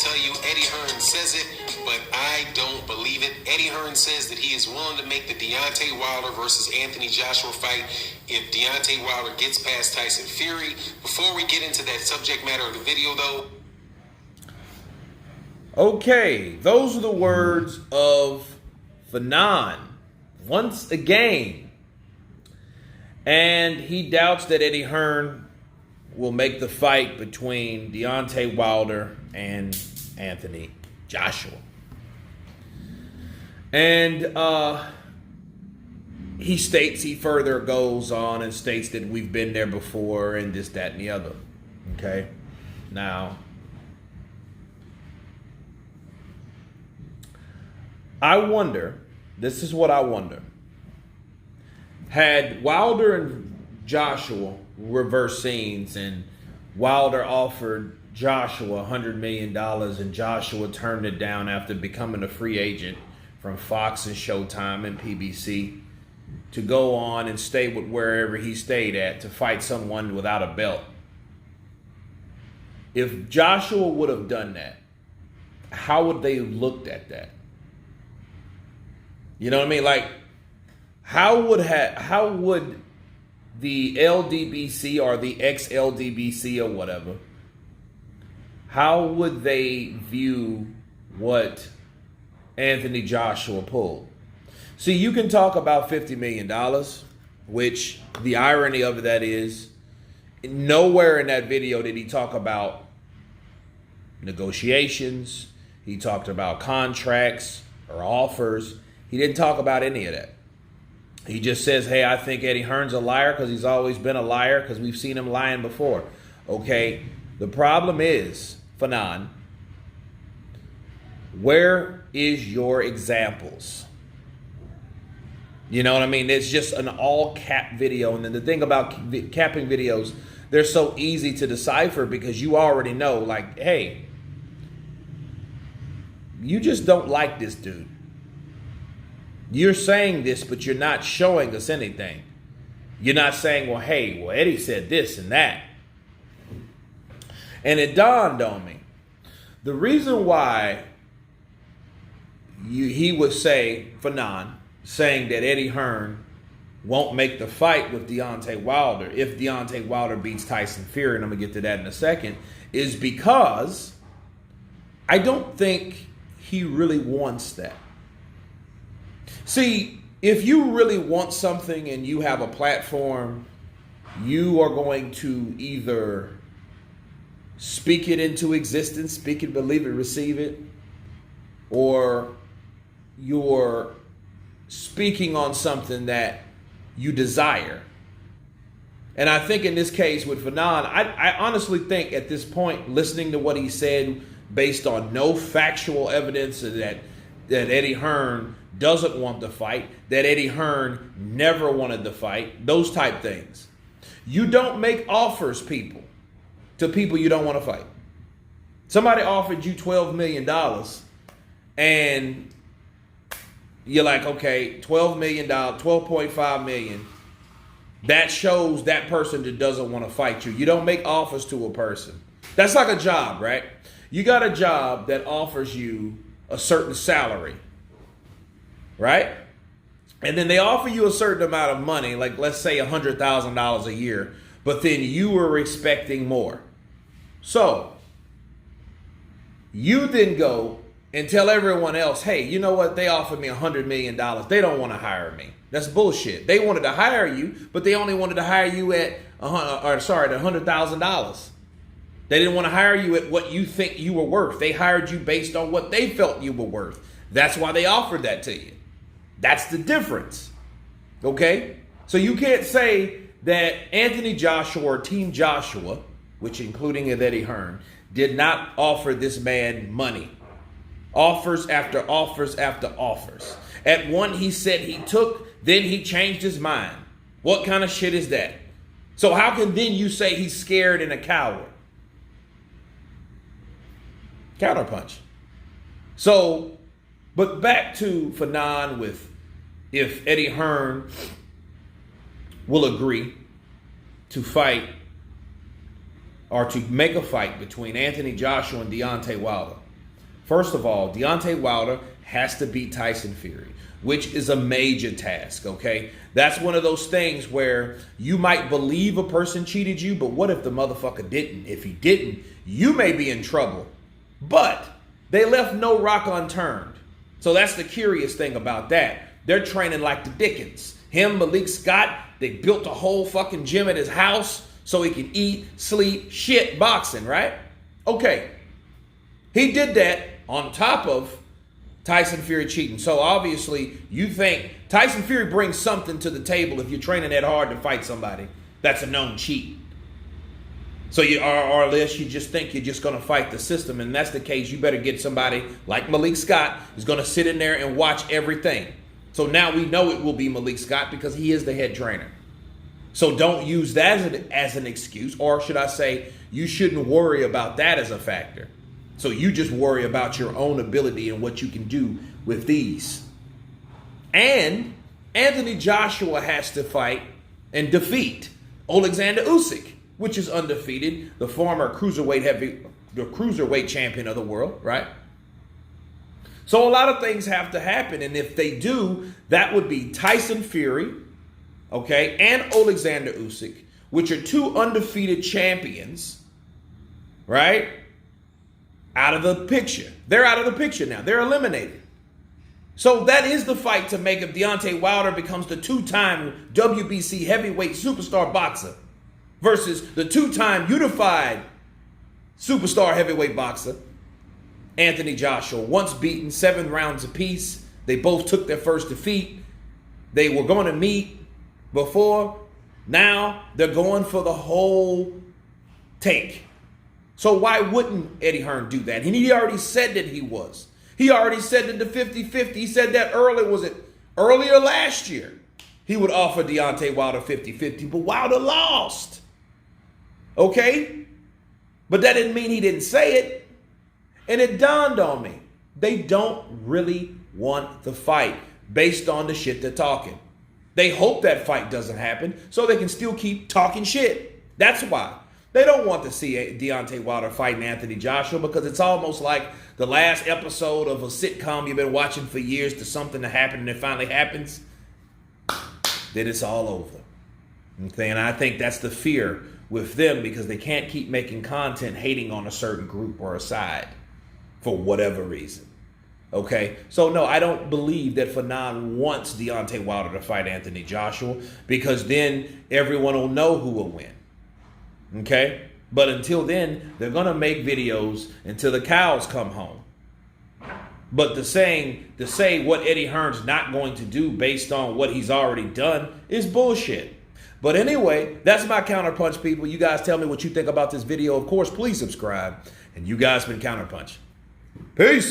tell you Eddie Hearn says it, but I don't believe it. Eddie Hearn says that he is willing to make the Deontay Wilder versus Anthony Joshua fight if Deontay Wilder gets past Tyson Fury. Before we get into that subject matter of the video, though. Okay, those are the words of Fanon once again. And he doubts that Eddie Hearn will make the fight between Deontay Wilder and Anthony Joshua. And he further goes on and states that we've been there before and this, that, and the other. Okay? Now, I wonder, this is what I wonder. Had Wilder and Joshua reverse scenes and Wilder offered Joshua $100 million and Joshua turned it down after becoming a free agent from Fox and Showtime and PBC to go on and stay with wherever he stayed at to fight someone without a belt. If Joshua would have done that, how would they have looked at that? You know what I mean? Like, how would the LDBC or the ex-LDBC or whatever, how would they view what Anthony Joshua pulled? See, you can talk about $50 million, which the irony of that is nowhere in that video did he talk about negotiations. He talked about contracts or offers. He didn't talk about any of that. He just says, hey, I think Eddie Hearn's a liar because he's always been a liar because we've seen him lying before. Okay, the problem is, Fanon, where is your examples? You know what I mean? It's just an all-cap video. And then the thing about capping videos, they're so easy to decipher because you already know, like, hey, you just don't like this dude. You're saying this, but you're not showing us anything. You're not saying, well, hey, well, Eddie said this and that. And it dawned on me. The reason why he would say, Fanon, saying that Eddie Hearn won't make the fight with Deontay Wilder if Deontay Wilder beats Tyson Fury, and I'm going to get to that in a second, is because I don't think he really wants that. See, if you really want something and you have a platform, you are going to either speak it into existence, speak it, believe it, receive it, or you're speaking on something that you desire. And I think in this case with Fanon, I honestly think at this point, listening to what he said based on no factual evidence that Eddie Hearn doesn't want to fight, that Eddie Hearn never wanted to fight, those type things. You don't make offers, to people you don't want to fight. Somebody offered you $12 million and you're like, okay, $12 million, $12.5 million. That shows that person that doesn't want to fight you. You don't make offers to a person. That's like a job, right? You got a job that offers you a certain salary, right? And then they offer you a certain amount of money, like let's say $100,000 a year, but then you were expecting more. So you then go and tell everyone else, hey, you know what? They offered me $100 million. They don't want to hire me. That's bullshit. They wanted to hire you, but they only wanted to hire you at $100,000. They didn't want to hire you at what you think you were worth. They hired you based on what they felt you were worth. That's why they offered that to you. That's the difference. Okay? So you can't say that Anthony Joshua or Team Joshua, which including Eddie Hearn, did not offer this man money. Offers after offers after offers. At one he said he took, then he changed his mind. What kind of shit is that? So how can then you say he's scared and a coward? Counterpunch. So, but back to Fanon with if Eddie Hearn will agree to fight or to make a fight between Anthony Joshua and Deontay Wilder. First of all, Deontay Wilder has to beat Tyson Fury, which is a major task, okay? That's one of those things where you might believe a person cheated you, but what if the motherfucker didn't? If he didn't, you may be in trouble. But they left no rock unturned. So that's the curious thing about that. They're training like the Dickens. Him, Malik Scott, they built a whole fucking gym at his house so he can eat, sleep, shit boxing, right? Okay. He did that on top of Tyson Fury cheating. So obviously you think Tyson Fury brings something to the table if you're training that hard to fight somebody that's a known cheat. So you or unless you just think you're just going to fight the system, and that's the case, you better get somebody like Malik Scott who's going to sit in there and watch everything. So now we know it will be Malik Scott because he is the head trainer. So don't use that as an excuse, or should I say, you shouldn't worry about that as a factor. So you just worry about your own ability and what you can do with these. And Anthony Joshua has to fight and defeat Alexander Usyk, which is undefeated, the former cruiserweight champion of the world, right? So a lot of things have to happen, and if they do, that would be Tyson Fury, okay, and Alexander Usyk, which are two undefeated champions, right? Out of the picture. They're out of the picture now. They're eliminated. So that is the fight to make if Deontay Wilder becomes the two-time WBC heavyweight superstar boxer versus the two-time unified superstar heavyweight boxer, Anthony Joshua. Once beaten 7 rounds apiece. They both took their first defeat. They were going to meet before. Now they're going for the whole take. So why wouldn't Eddie Hearn do that? And he already said that he was. He already said that the 50-50. He said that earlier last year. He would offer Deontay Wilder 50-50, but Wilder lost. Okay? But that didn't mean he didn't say it. And it dawned on me. They don't really want the fight based on the shit they're talking. They hope that fight doesn't happen so they can still keep talking shit. That's why. They don't want to see Deontay Wilder fighting Anthony Joshua because it's almost like the last episode of a sitcom you've been watching for years to something to happen and it finally happens. Then it's all over. Okay? And I think that's the fear with them because they can't keep making content hating on a certain group or a side for whatever reason. Okay? So no, I don't believe that Fanon wants Deontay Wilder to fight Anthony Joshua because then everyone will know who will win. Okay? But until then, they're going to make videos until the cows come home. But to say what Eddie Hearn's not going to do based on what he's already done is bullshit. But anyway, that's my Counterpunch, people. You guys tell me what you think about this video. Of course, please subscribe. And you guys been Counterpunch. Peace.